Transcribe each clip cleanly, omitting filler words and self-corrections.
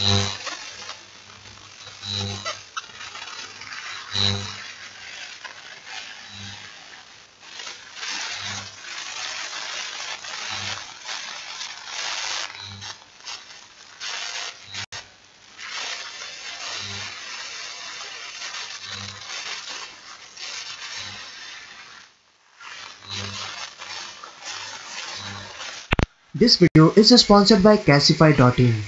This video is sponsored by Casify.in.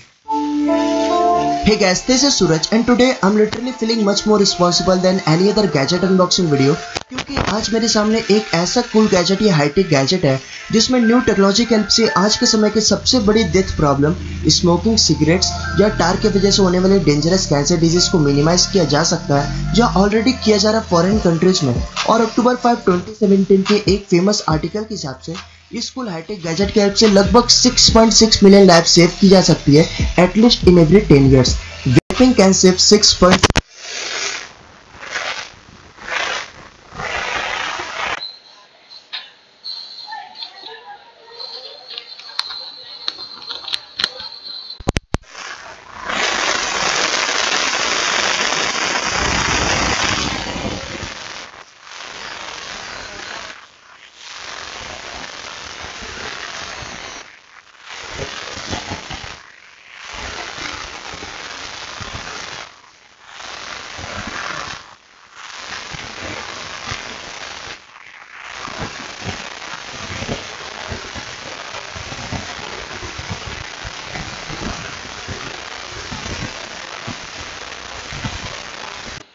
Hey guys, this is Suraj and today I'm literally feeling much more responsible than any other gadget unboxing video क्योंकि आज मेरे सामने एक ऐसा cool gadget या hi tech gadget है जिसमें new technology की हेल्प से आज के समय की सबसे बड़ी डेथ प्रॉब्लम स्मोकिंग, सिगरेट्स या टार की वजह से होने वाले डेंजरस कैंसर डिजीज को मिनिमाइज किया जा सकता है, जो ऑलरेडी किया जा रहा है फॉरेन कंट्रीज में। और अक्टूबर 5, 2017 के एक फेमस आर्टिकल के हिसाब से इस कूल हाईटेक गैजेट की हेल्प से लगभग 6.6 मिलियन लाइफ सेव की जा सकती है at least in every 10 years। Vaping can save 6.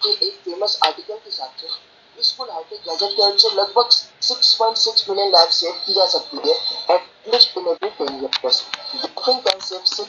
एक फेमस आर्टिकल के हिसाब से इस फुल हाईटेक गैजेट की हेल्प से लगभग 6.6 मिलियन लाइफ सेव की जा सकती है at least in every 10 years। Vaping can save 6.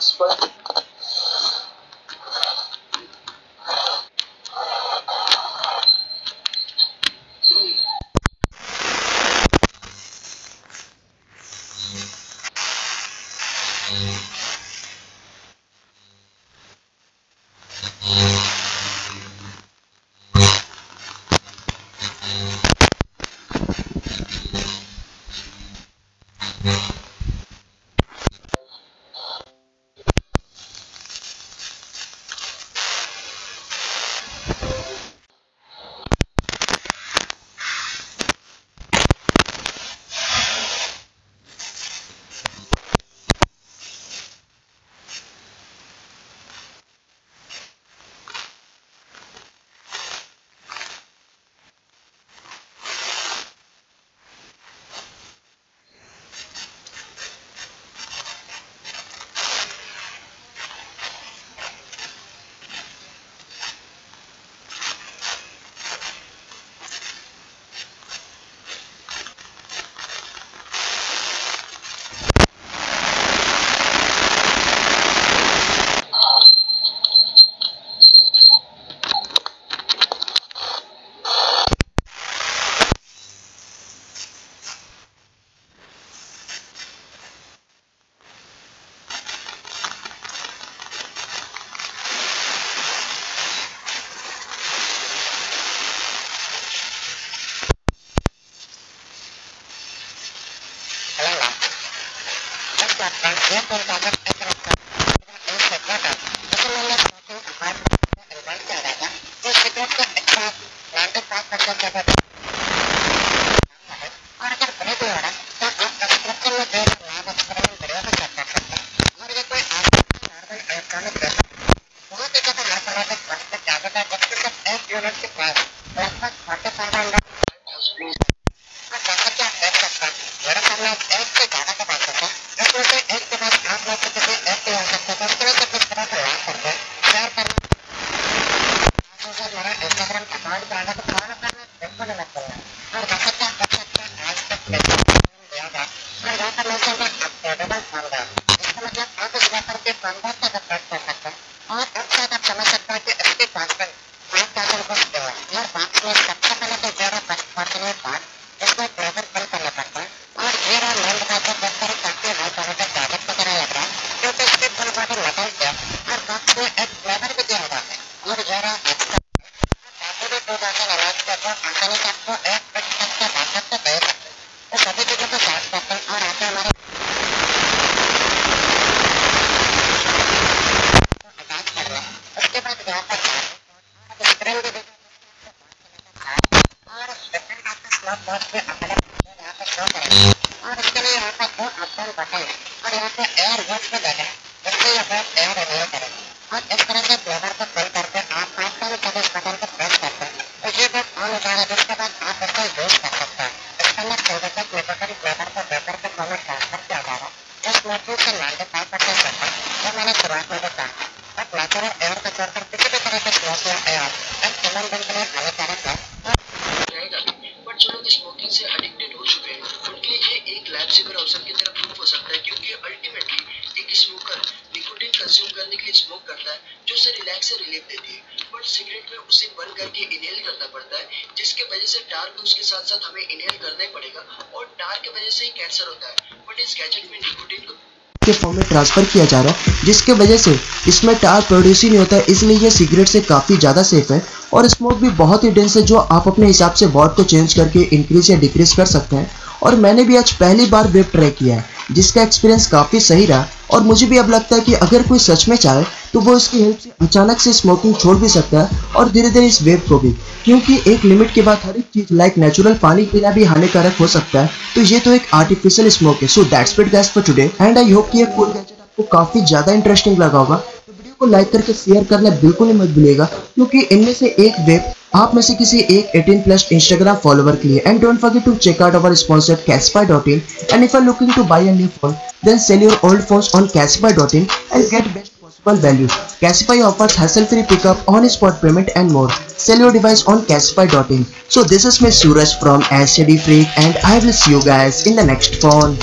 और इसके लिए यहाँ पर दो ऑप्शन बटन है और यहाँ पे एयर वॉश पे देना है, इसलिए यहाँ पे एयर रिन्यू करें और इस तरह से फ्लेवर को फिल करके आप 5 टाइम जब इस बटन को प्रेस करते हैं तो ये बस ऑन हो जाएगा, जिसके बाद आप इसको यूज कर सकते हैं। इसके अंदर सिंथेटिक निकोटिन फ्लेवर को वेपर के फॉर्म में ट्रांसफर किया जाएगा जो स्मोकिंग से 95% करता है, जो मैंने शुरुआत में भी कहा, बट नेचुरल एयर को छोड़कर किसी भी तरह से स्मोक या एयर एक ह्यूमन बीइंग के लिए हानिकारक है। बट जो लोग स्मोकिंग से एडिक्टेड हो चुके हैं उनके लिए ये एक लाइफ सेवर ऑप्शन की तरह प्रूव हो सकता है, क्योंकि अल्टीमेटली एक स्मोकर निकोटिन कंज्यूम करने के लिए स्मोक करता है जो उसे रिलैक्स से रिलीफ देती है, बट सिगरेट में उसे बंद करके इनहेल करना पड़ता है, जिसके वजह से टार भी उसके साथ साथ हमें इनहेल करना ही पड़ेगा और टार की वजह से ही कैंसर होता है। बट इस गैजेट में निकोटिन के फॉर्म में ट्रांसफर किया जा रहा है, जिसके वजह से इसमें टार प्रोड्यूस ही नहीं होता है, इसलिए ये सिगरेट से काफ़ी ज़्यादा सेफ है और स्मोक भी बहुत ही डेंस है, जो आप अपने हिसाब से वॉट को चेंज करके इंक्रीज या डिक्रीज कर सकते हैं। और मैंने भी आज पहली बार वेब ट्राई किया है, जिसका एक्सपीरियंस काफ़ी सही रहा और मुझे भी अब लगता है कि अगर कोई सच में चाहे तो वो इसकी हेल्प से अचानक से स्मोकिंग छोड़ भी सकता है और धीरे धीरे इस वेब को भी, क्योंकि एक लिमिट के बाद हर एक चीज़ लाइक नेचुरल पानी पीना भी हानिकारक हो सकता है, तो ये तो एक आर्टिफिशियल स्मोक है। So that's it guys for today and I hope कि ये कूल गैजेट आपको काफ़ी ज़्यादा इंटरेस्टिंग लगा होगा। तो वीडियो को लाइक करके शेयर करना बिल्कुल नहीं मत भूलिएगा, क्योंकि इनमें से एक वेब आप में से किसी एक 18+ इंस्टाग्राम फॉलोवर के लिए। And don't forget to check out our sponsor KKR.in, and if you are looking to buy a new phone then sell your old phones on KKR.in and get best possible value. KKR offers hassle-free pickup, on-spot payment and more. Sell your device on KKR.in. So this is me Suraj from SCD Freak and I will see you guys in the next phone.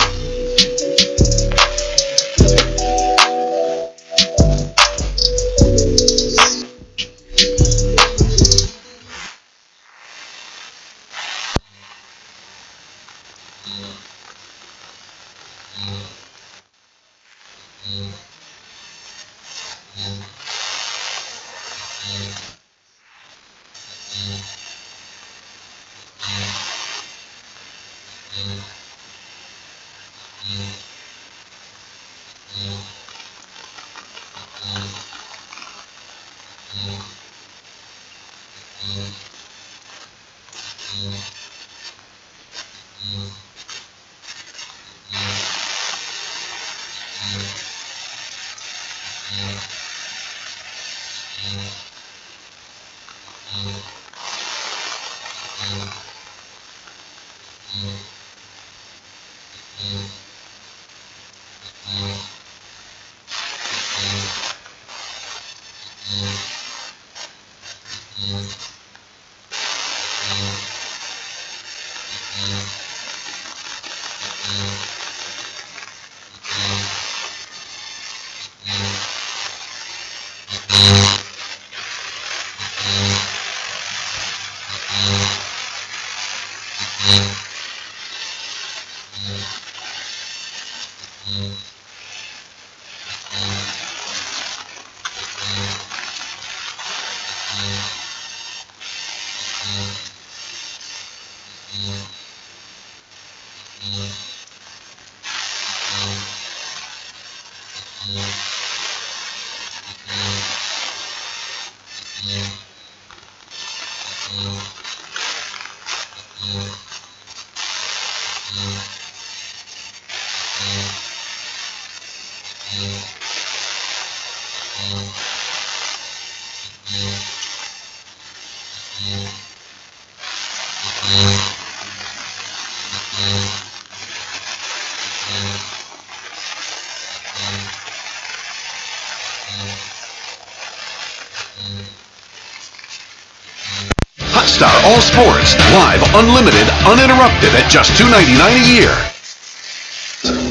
Hotstar All Sports, live, unlimited, uninterrupted at just $2.99 a year.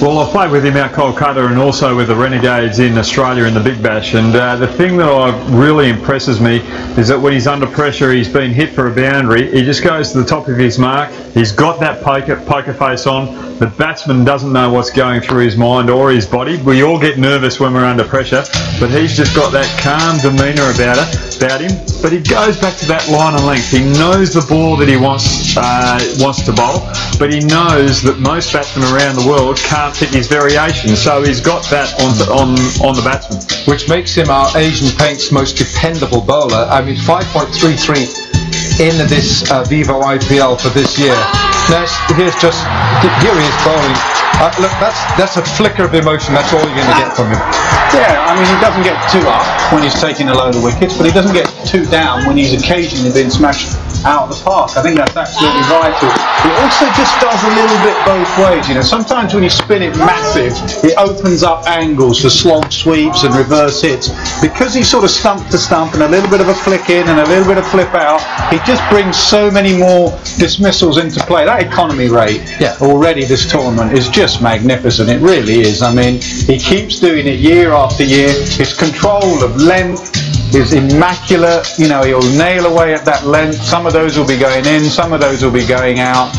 Well, I've played with him out Kolkata and also with the Renegades in Australia in the Big Bash, and the thing that really impresses me is that when he's under pressure, he's been hit for a boundary, he just goes to the top of his mark, he's got that poker face on, the batsman doesn't know what's going through his mind or his body. We all get nervous when we're under pressure, but he's just got that calm demeanour about it about him, but he goes back to that line of length. He knows the ball that he wants to bowl, but he knows that most batsmen around the world can't pick his variation, so he's got that on the batsman. Which makes him our Asian paint's most dependable bowler. I mean, 5.33 in this Vivo IPL for this year. Now, here he is bowling. Look, that's a flicker of emotion. That's all you're going to get from him. Yeah, I mean, he doesn't get too up when he's taking a load of wickets, but he doesn't get too down when he's occasionally being smashed out of the park. I think that's absolutely vital. He also just does a little bit both ways. You know, sometimes when you spin it massive, it opens up angles for slog sweeps and reverse hits. Because he's sort of stump to stump and a little bit of a flick in and a little bit of flip out, he just brings so many more dismissals into play. That economy rate already this tournament is just magnificent. It really is. I mean, he keeps doing it year after year. His control of length is immaculate. You know, he'll nail away at that length. Some of those will be going in, some of those will be going out.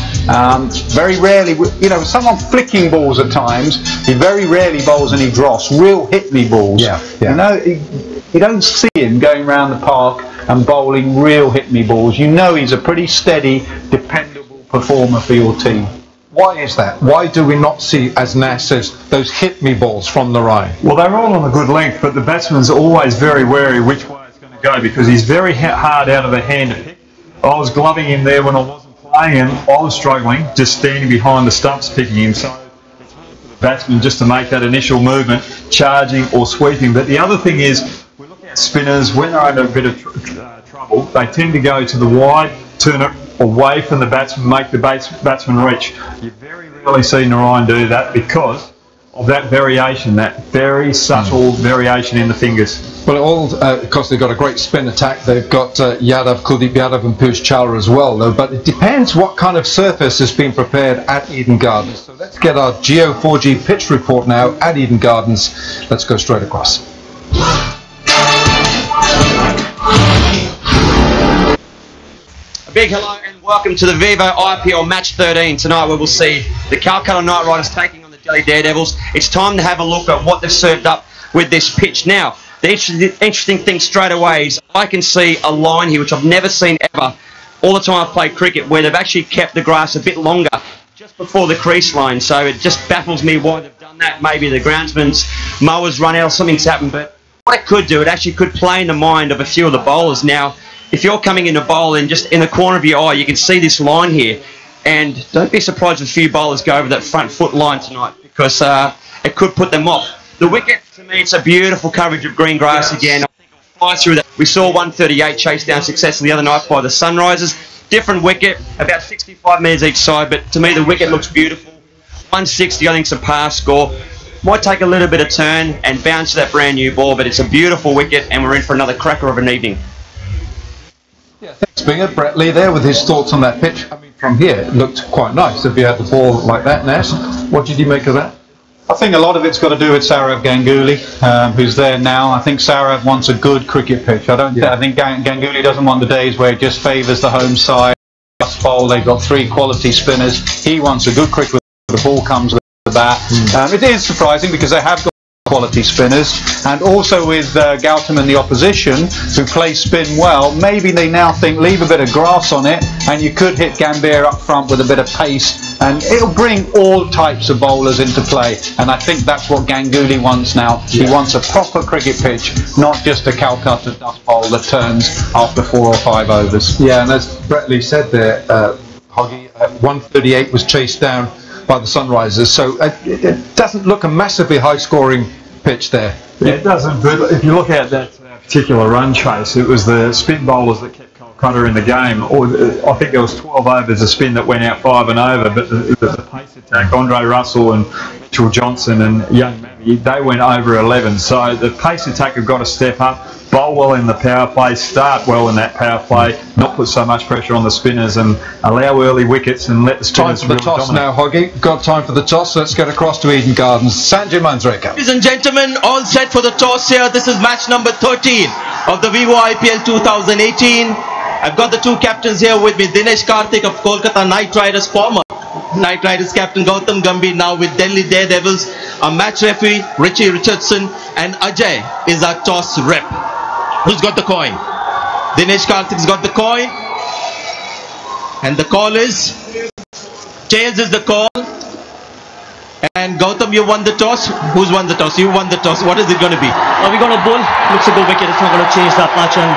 Very rarely, you know, someone flicking balls at times, he very rarely bowls any dross, real hit-me balls. You know, you don't see him going around the park and bowling real hit-me balls. You know he's a pretty steady, dependable performer for your team. Why is that? Why do we not see, as Nas says, those hit-me balls from the right? Well, they're all on a good length, but the batsman's always very wary which way it's going to go because he's very hard out of the hand to pick. I was gloving him there when I wasn't playing and I was struggling, just standing behind the stumps picking him. So it's hard for the batsman just to make that initial movement, charging or sweeping. But the other thing is, we look at spinners, when they're under a bit of trouble, they tend to go to the wide, turn it away from the batsman, make the batsman reach. You very rarely see Narayan do that because of that variation, that very subtle variation in the fingers. Well, all because they've got a great spin attack. They've got Yadav, Kuldeep Yadav and Piyush Chawla as well, though. But it depends what kind of surface has been prepared at Eden Gardens. So let's get our Geo 4G pitch report now at Eden Gardens. Let's go straight across. Big hello and welcome to the Vivo IPL Match 13. Tonight we will see the Calcutta Knight Riders taking on the Delhi Daredevils. It's time to have a look at what they've served up with this pitch. Now, the interesting thing straight away is I can see a line here which I've never seen ever all the time I've played cricket, where they've actually kept the grass a bit longer just before the crease line. So it just baffles me why they've done that. Maybe the groundsman's mowers run out or something's happened, but what it could do, it actually could play in the mind of a few of the bowlers. Now, if you're coming in to bowl and just in the corner of your eye, you can see this line here. And don't be surprised if a few bowlers go over that front foot line tonight because it could put them off. The wicket, to me, it's a beautiful coverage of green grass again. I think it'll fly through that. We saw 138 chased down successfully the other night by the Sunrisers. Different wicket, about 65 metres each side, but to me the wicket looks beautiful. 160, I think, is a pass score. Might take a little bit of turn and bounce to that brand new ball, but it's a beautiful wicket and we're in for another cracker of an evening. Yeah, thanks, Binger. Brett Lee there with his thoughts on that pitch. I mean, from here, it looked quite nice if you had the ball like that, Nas. What did you make of that? I think a lot of it's got to do with Saurav Ganguly, who's there now. I think Saurav wants a good cricket pitch. I think Ganguly doesn't want the days where it just favours the home side. Bowl, they've got 3 quality spinners. He wants a good cricket where the ball comes with the bat. It is surprising because they have got quality spinners, and also with Gautam and the opposition who play spin well, maybe they now think leave a bit of grass on it and you could hit Gambhir up front with a bit of pace and it'll bring all types of bowlers into play, and I think that's what Ganguly wants now. He wants a proper cricket pitch, not just a Calcutta dust bowl that turns after 4 or 5 overs. Yeah, and as Brett Lee said there, Hoggy, 138 was chased down by the Sunrisers, so it doesn't look a massively high-scoring pitch there. Yeah, it doesn't, but if you look at that particular run chase, it was the spin bowlers that kept Calcutta in the game. Or I think there was 12 overs of spin that went out 5 and over, but the pace attack, Andre Russell and Mitchell Johnson and Young Mavi, they went over 11. So the pace attack have got to step up, bowl well in the power play, start well in that power play, not put so much pressure on the spinners and allow early wickets and let the spinners time for the toss now, Hoggy. Got time for the toss. Let's get across to Eden Gardens. Sanjay Manjrekar. Ladies and gentlemen, all set for the toss here. This is match number 13 of the Vivo IPL 2018. I've got the 2 captains here with me. Dinesh Karthik of Kolkata Knight Riders, former Knight Riders captain Gautam Gambhir, now with Delhi Daredevils. Our match referee Richie Richardson, and Ajay is our toss rep. Who's got the coin? Dinesh Karthik's got the coin. And the call is... Tails is the call. And Gautam, you won the toss. Who's won the toss? You won the toss. What is it going to be? We got a ball. Looks like a wicket. It's not going to change that much. And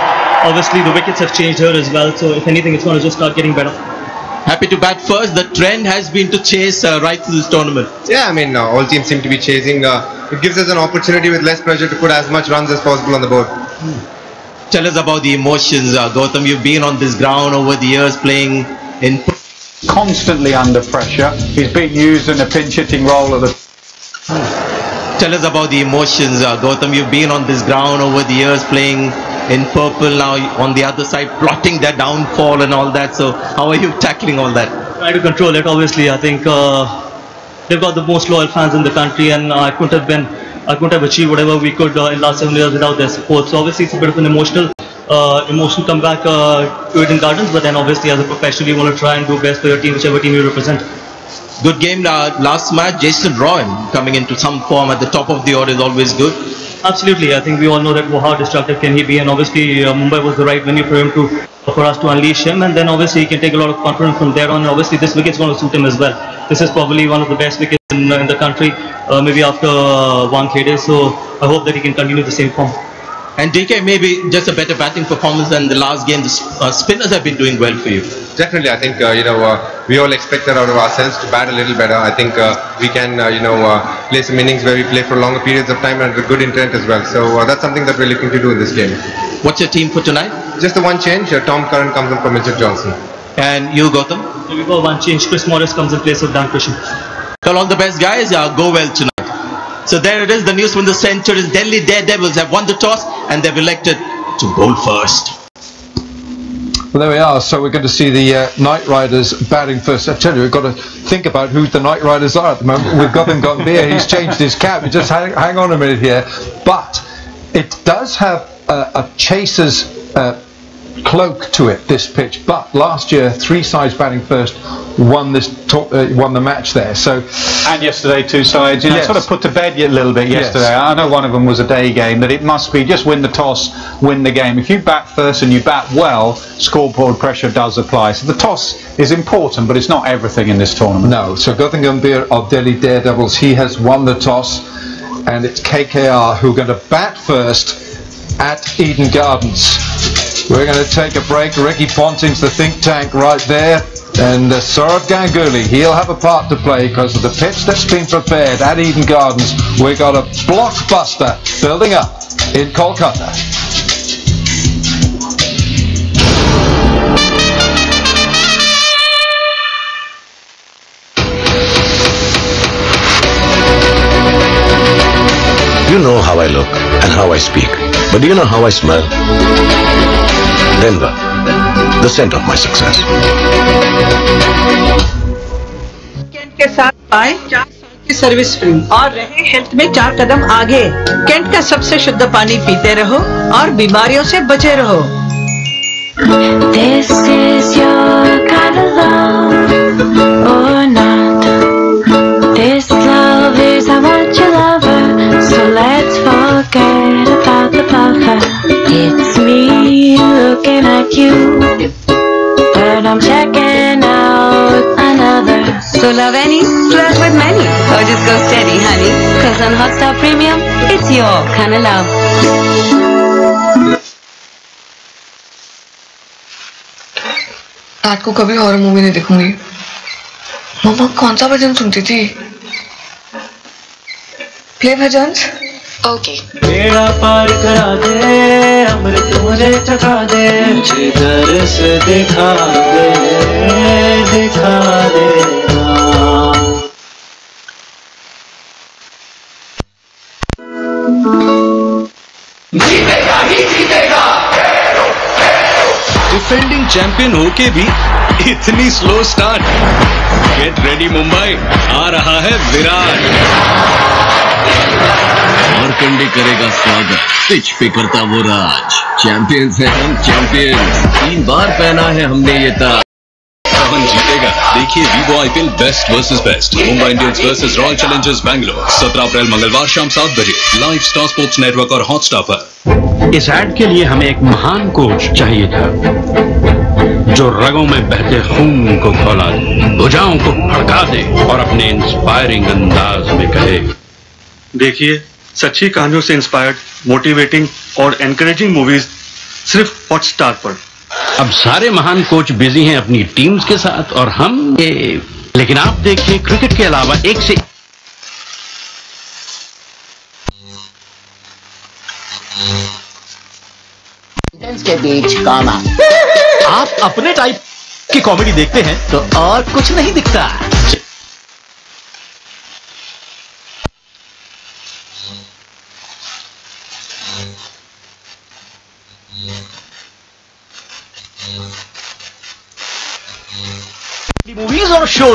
obviously the wickets have changed here as well. So if anything, it's going to just start getting better. Happy to bat first. The trend has been to chase right through this tournament. Yeah, I mean, all teams seem to be chasing. It gives us an opportunity with less pressure to put as much runs as possible on the board. Tell us about the emotions, Gautam. You've been on this ground over the years playing in... Constantly under pressure. He's been used in a pinch hitting role at the... Tell us about the emotions, Gautam. You've been on this ground over the years playing in purple, now on the other side plotting their downfall and all that. So how are you tackling all that? Try to control it. Obviously, I think they've got the most loyal fans in the country, and I couldn't have achieved whatever we could in last 7 years without their support. So obviously it's a bit of an emotional comeback to Eden Gardens, but then obviously as a professional you want to try and do best for your team, whichever team you represent. Good game last match. Jason Roy coming into some form at the top of the order is always good. Absolutely, I think we all know that how destructive can he be, and obviously Mumbai was the right venue for us to unleash him, and then obviously he can take a lot of confidence from there on, and obviously this wicket's going to suit him as well. This is probably one of the best wickets in the country, maybe after Wankhede, so I hope that he can continue the same form. And DK, maybe just a better batting performance than the last game. The spinners have been doing well for you. Definitely, I think we all expect that out of ourselves to bat a little better. I think we can play some innings where we play for longer periods of time and with good intent as well. So that's something that we're looking to do in this game. What's your team for tonight? Just the one change. Tom Curran comes in for Mitchell Johnson. And you, Gautam? We got one change. Chris Morris comes in place of Dan Christian. Well, all the best, guys. Go well tonight. So there it is. The news from the centre is Delhi Daredevils have won the toss and they've elected to bowl first. Well, there we are. So we're going to see the Knight Riders batting first. I tell you, we've got to think about who the Knight Riders are at the moment. We've got him gone there. He's changed his cap. You just hang on a minute here. But it does have a chaser's cloak to it, this pitch. But last year, 3 sides batting first won the match there. So and yesterday 2 sides, yes. Sort of put to bed a little bit yesterday. Yes. I know one of them was a day game, but it must be just win the toss, win the game. If you bat first and you bat well, scoreboard pressure does apply. So the toss is important, but it's not everything in this tournament. No. So Gautam Gambhir of Delhi Daredevils, he has won the toss, and it's KKR who are going to bat first at Eden Gardens. We're going to take a break. Ricky Ponting's the think tank right there. And Saurav Ganguly, he'll have a part to play because of the pitch that's been prepared at Eden Gardens. We've got a blockbuster building up in Kolkata. You know how I look and how I speak, but do you know how I smell? Denver, the scent of my success. कैंट के साथ पाए 4 साल की service free और रहे health में 4 कदम आगे। कैंट का सबसे शुद्ध पानी पीते रहो और बीमारियों से बचे रहो। This is your kind of love or not. This love is how much you love her. So let's forget about the buffer. It's me looking at you, but I'm checking out another. So love any, flirt with many, or just go steady, honey. Cause on Hotstar Premium, it's your kind of love. रात को कभी horror movie नहीं देखूंगी। मम्मा कौन सा भजन सुनती थी? Play भजन? Okay. बेड़ा पार करा दे, अमृत मुझे चखा दे, मुझे घर से दिखा दे जीतेगा ही जीतेगा। डिफेंडिंग चैंपियन होके भी इतनी slow start. Get ready Mumbai, आ रहा है विराट। और कंडी करेगा स्वागत, पिच पे करता वो राज। चैंपियंस है हम, चैंपियंस। 3 बार पहना है हमने ये ताज। कौन जीतेगा? देखिए Vivo IPL best versus best, Mumbai Indians versus royal Challengers Bangalore, 17 अप्रैल मंगलवार शाम 7 बजे लाइव स्टार स्पोर्ट्स नेटवर्क और हॉटस्टार पर। इस ऐड के लिए हमें एक महान कोच चाहिए था, जो रगों में बहते खून को खौला दे, भुजाओं को भड़का दे और अपने इंस्पायरिंग अंदाज में कहे, देखिए सच्ची कहानियों से इंस्पायर्ड, मोटिवेटिंग और एनकरेजिंग मूवीज सिर्फ हॉटस्टार पर। अब सारे महान कोच बिजी हैं अपनी टीम्स के साथ और हम लेकिन आप देखिए क्रिकेट के अलावा एक से के बीच कॉमा। आप अपने टाइप की कॉमेडी देखते हैं तो और कुछ नहीं दिखता। मूवीज और शो